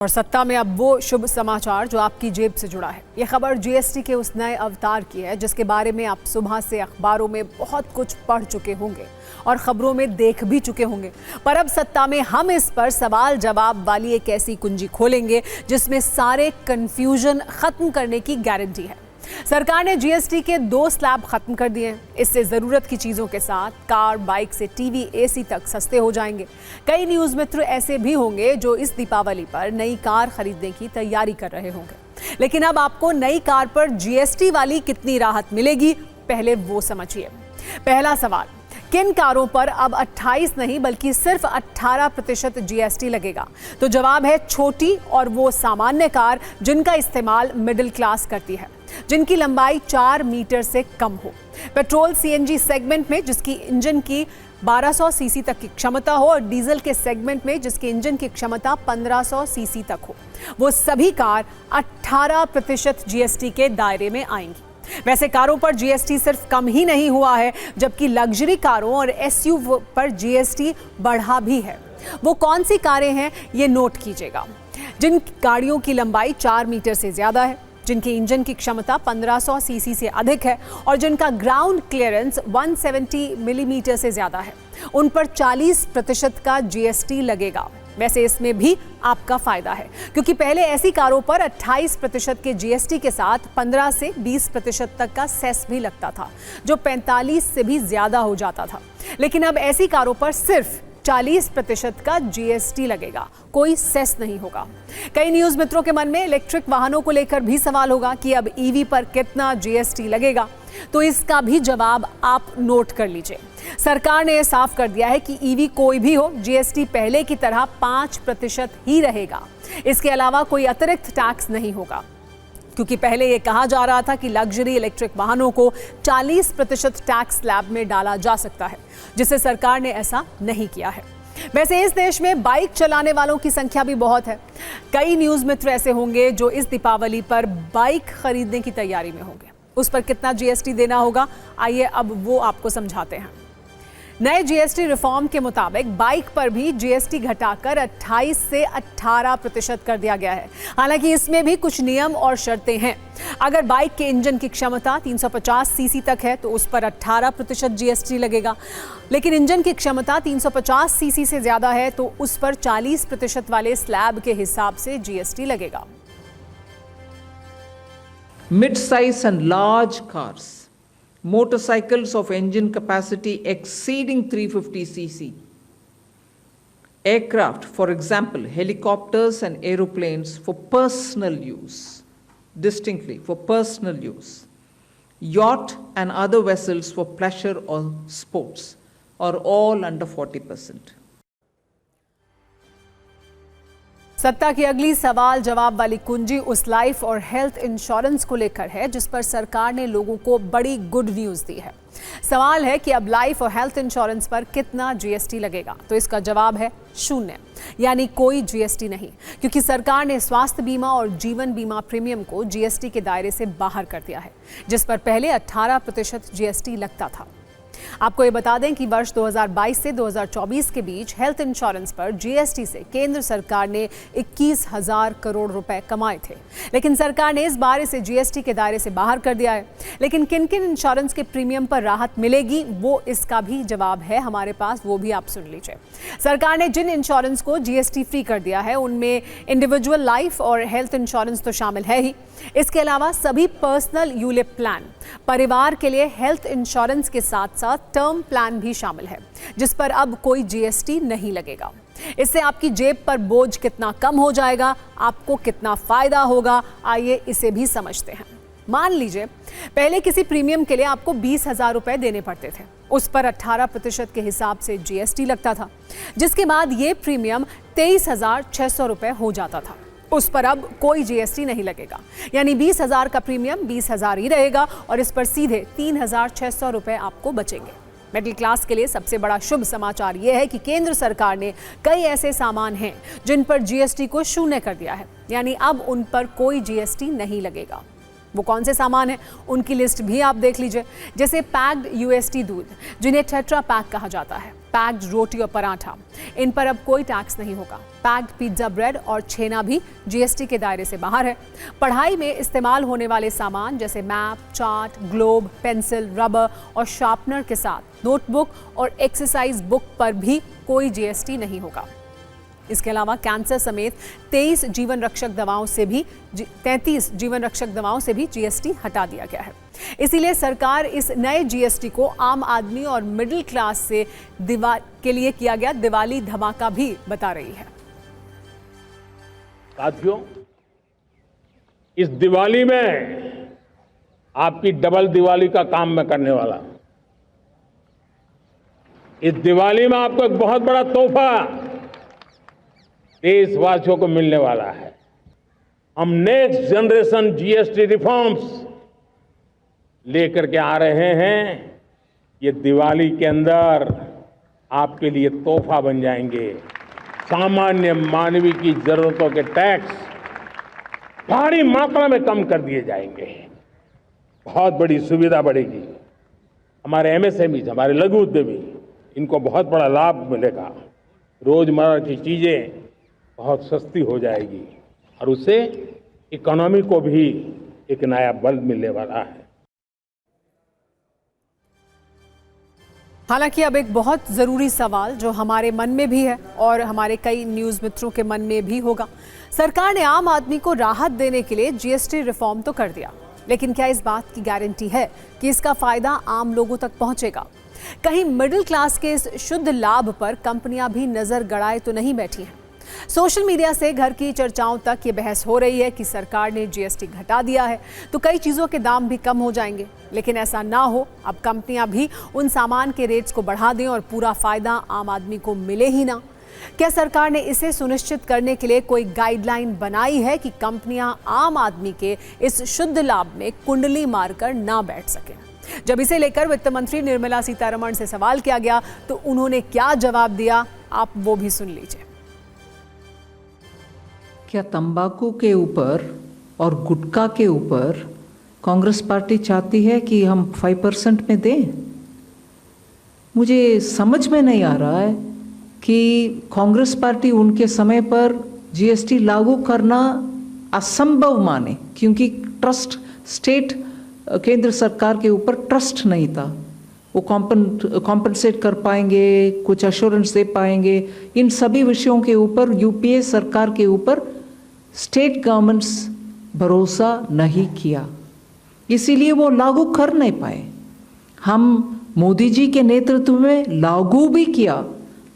और सत्ता में अब वो शुभ समाचार जो आपकी जेब से जुड़ा है। ये खबर जीएसटी के उस नए अवतार की है जिसके बारे में आप सुबह से अखबारों में बहुत कुछ पढ़ चुके होंगे और खबरों में देख भी चुके होंगे। पर अब सत्ता में हम इस पर सवाल जवाब वाली एक ऐसी कुंजी खोलेंगे जिसमें सारे कंफ्यूजन खत्म करने की गारंटी है। सरकार ने जीएसटी के 2 स्लैब खत्म कर दिए हैं। इससे जरूरत की चीजों के साथ कार, बाइक से टीवी, एसी तक सस्ते हो जाएंगे। कई न्यूज मित्र ऐसे भी होंगे जो इस दीपावली पर नई कार खरीदने की तैयारी कर रहे होंगे। लेकिन अब आपको नई कार पर जीएसटी वाली कितनी राहत मिलेगी, पहले वो समझिए। पहला सवाल, किन कारों पर अब 28 नहीं बल्कि सिर्फ 18% जीएसटी लगेगा? तो जवाब है छोटी और वो सामान्य कार जिनका इस्तेमाल मिडिल क्लास करती है, जिनकी लंबाई 4 मीटर से कम हो, पेट्रोल सीएनजी सेगमेंट में जिसकी इंजन की 1200 सीसी तक की क्षमता हो और डीजल के सेगमेंट में जिसके इंजन की क्षमता 1500 सीसी तक हो। वो सभी कार 18% जीएसटी के दायरे में आएंगी। वैसे कारों पर जीएसटी सिर्फ कम ही नहीं हुआ है, जबकि लग्जरी कारों और एसयूवी पर जीएसटी बढ़ा भी है। वो कौन सी कारें हैं ये नोट कीजिएगा। जिन गाड़ियों की लंबाई 4 मीटर से ज्यादा है, जिनकी इंजन की क्षमता 1500 सीसी से अधिक है और जिनका ग्राउंड क्लियरेंस 170 मिलीमीटर से ज्यादा है, उन पर 40% का जीएसटी लगेगा। वैसे इसमें भी आपका फायदा है क्योंकि पहले ऐसी कारों पर 28% के जीएसटी के साथ 15 से 20% तक का सेस भी लगता था, जो 45 से भी ज्यादा हो जाता था। लेकिन अब ऐसी कारों पर सिर्फ 40% का जीएसटी लगेगा, कोई सेस नहीं होगा। कई न्यूज मित्रों के मन में इलेक्ट्रिक वाहनों को लेकर भी सवाल होगा कि अब ईवी पर कितना जीएसटी लगेगा, तो इसका भी जवाब आप नोट कर लीजिए। सरकार ने साफ कर दिया है कि ईवी कोई भी हो, जीएसटी पहले की तरह 5% ही रहेगा। इसके अलावा कोई अतिरिक्त टैक्स नहीं होगा, क्योंकि पहले ये कहा जा रहा था कि लग्जरी इलेक्ट्रिक वाहनों को 40% टैक्स स्लैब में डाला जा सकता है, जिसे सरकार ने ऐसा नहीं किया है। वैसे इस देश में बाइक चलाने वालों की संख्या भी बहुत है। कई न्यूज मित्र ऐसे होंगे जो इस दीपावली पर बाइक खरीदने की तैयारी में होंगे। उस पर कितना जीएसटी देना होगा, आइए अब वो आपको समझाते हैं। नए जीएसटी रिफॉर्म के मुताबिक बाइक पर भी जीएसटी घटाकर 28 से 18% कर दिया गया है। हालांकि इसमें भी कुछ नियम और शर्तें हैं। अगर बाइक के इंजन की क्षमता 350 सीसी तक है तो उस पर 18% जीएसटी लगेगा। लेकिन इंजन की क्षमता 350 सीसी से ज्यादा है तो उस पर 40% वाले स्लैब के हिसाब से जीएसटी लगेगा। Mid-size and large cars, motorcycles of engine capacity exceeding 350 cc, aircraft, for example, helicopters and aeroplanes for personal use, distinctly for personal use, yacht and other vessels for pleasure or sports are all under 40%. सत्ता की अगली सवाल जवाब वाली कुंजी उस life और health insurance को लेकर है जिस पर सरकार ने लोगों को बड़ी गुड न्यूज़ दी है। सवाल है कि अब लाइफ और हेल्थ इंश्योरेंस पर कितना जीएसटी लगेगा, तो इसका जवाब है 0, यानी कोई जीएसटी नहीं, क्योंकि सरकार ने स्वास्थ्य बीमा और जीवन बीमा प्रीमियम को जीएसटी के दायरे से बाहर कर दिया है, जिस पर पहले 18% जीएसटी लगता था। आपको ये बता दें कि वर्ष 2022 से 2024 के बीच हेल्थ इंश्योरेंस पर जीएसटी से केंद्र सरकार ने 21,000 करोड़ रुपए कमाए थे। लेकिन सरकार ने इस बार इसे जीएसटी के दायरे से बाहर कर दिया है। लेकिन किन किन इंश्योरेंस के प्रीमियम पर राहत मिलेगी, वो इसका भी जवाब है हमारे पास, वो भी आप सुन लीजिए। सरकार ने जिन इंश्योरेंस को जीएसटी फ्री कर दिया है उनमें इंडिविजुअल लाइफ और हेल्थ इंश्योरेंस तो शामिल है ही। इसके अलावा सभी पर्सनल यूलिप प्लान, परिवार के लिए हेल्थ इंश्योरेंस के साथ साथ टर्म प्लान भी शामिल है, जिस पर अब कोई जीएसटी नहीं लगेगा। इससे आपकी जेब पर बोझ कितना कम हो जाएगा, आपको कितना फायदा होगा, आइए इसे भी समझते हैं। मान लीजिए पहले किसी प्रीमियम के लिए आपको 20,000 रुपए देने पड़ते थे, उस पर 18% के हिसाब से जीएसटी लगता था, जिसके बाद ये प्रीमियम 23,600 रुपए हो जाता था। उस पर अब कोई जीएसटी नहीं लगेगा, यानी 20,000 का प्रीमियम 20,000 ही रहेगा और इस पर सीधे 3,600 रुपए आपको बचेंगे। मिडिल क्लास के लिए सबसे बड़ा शुभ समाचार यह है कि केंद्र सरकार ने कई ऐसे सामान हैं जिन पर जीएसटी को 0 कर दिया है, यानी अब उन पर कोई जीएसटी नहीं लगेगा। वो कौन से सामान हैं, उनकी लिस्ट भी आप देख लीजिए। जैसे पैक्ड यूएसटी दूध, जिन्हें टेट्रा पैक कहा जाता है, पैक्ड रोटी और पराठा, इन पर अब कोई टैक्स नहीं होगा। पैक्ड पिज्जा ब्रेड और छेना भी जीएसटी के दायरे से बाहर है। पढ़ाई में इस्तेमाल होने वाले सामान जैसे map, chart, globe, pencil, rubber और शार्पनर के साथ नोटबुक और एक्सरसाइज बुक पर भी कोई जीएसटी नहीं होगा। इसके अलावा कैंसर समेत 33 जीवन रक्षक दवाओं से भी जीएसटी हटा दिया गया है। इसीलिए सरकार इस नए जीएसटी को आम आदमी और मिडिल क्लास से के लिए किया गया दिवाली धमाका भी बता रही है। साथियों, इस दिवाली में आपकी डबल दिवाली का काम मैं करने वाला हूं। इस दिवाली में आपको एक बहुत बड़ा तोहफा देशवासियों को मिलने वाला है। हम नेक्स्ट जनरेशन जीएसटी रिफॉर्म्स लेकर के आ रहे हैं। ये दिवाली के अंदर आपके लिए तोहफा बन जाएंगे। सामान्य मानवीय की जरूरतों के टैक्स भारी मात्रा में कम कर दिए जाएंगे। बहुत बड़ी सुविधा बढ़ेगी। हमारे एमएसएमई, हमारे लघु उद्यमी, इनको बहुत बड़ा लाभ मिलेगा। रोजमर्रा की चीजें बहुत सस्ती हो जाएगी और उससे इकोनॉमी को भी एक नया बल मिलने वाला है। हालांकि अब एक बहुत जरूरी सवाल जो हमारे मन में भी है और हमारे कई न्यूज मित्रों के मन में भी होगा, सरकार ने आम आदमी को राहत देने के लिए जीएसटी रिफॉर्म तो कर दिया, लेकिन क्या इस बात की गारंटी है कि इसका फायदा आम लोगों तक पहुंचेगा? कहीं मिडिल क्लास के इस शुद्ध लाभ पर कंपनियां भी नजर गड़ाए तो नहीं बैठी हैं? सोशल मीडिया से घर की चर्चाओं तक ये बहस हो रही है कि सरकार ने जीएसटी घटा दिया है तो कई चीज़ों के दाम भी कम हो जाएंगे, लेकिन ऐसा ना हो। अब कंपनियां भी उन सामान के रेट्स को बढ़ा दें और पूरा फायदा आम आदमी को मिले ही ना। क्या सरकार ने इसे सुनिश्चित करने के लिए कोई गाइडलाइन बनाई है कि कंपनियां आम आदमी के इस शुद्ध लाभ में कुंडली मारकर ना बैठ सकें? जब इसे लेकर वित्त मंत्री निर्मला सीतारमण से सवाल किया गया तो उन्होंने क्या जवाब दिया, आप वो भी सुन लीजिए। क्या तंबाकू के ऊपर और गुटखा के ऊपर कांग्रेस पार्टी चाहती है कि हम 5% में दें? मुझे समझ में नहीं आ रहा है कि कांग्रेस पार्टी उनके समय पर जीएसटी लागू करना असंभव माने, क्योंकि ट्रस्ट स्टेट केंद्र सरकार के ऊपर ट्रस्ट नहीं था। वो कॉम्पनसेट कर पाएंगे, कुछ अश्योरेंस दे पाएंगे, इन सभी विषयों के ऊपर यूपीए सरकार के ऊपर स्टेट गवर्नमेंट्स भरोसा नहीं किया, इसीलिए वो लागू कर नहीं पाए। हम मोदी जी के नेतृत्व में लागू भी किया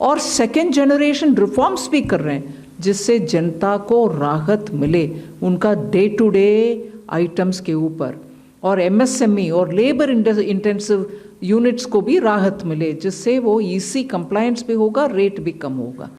और सेकेंड जनरेशन रिफॉर्म्स भी कर रहे हैं, जिससे जनता को राहत मिले उनका डे टू डे आइटम्स के ऊपर, और एमएसएमई और लेबर इंटेंसिव यूनिट्स को भी राहत मिले, जिससे वो ईसी कंप्लायंस भी होगा, रेट भी कम होगा।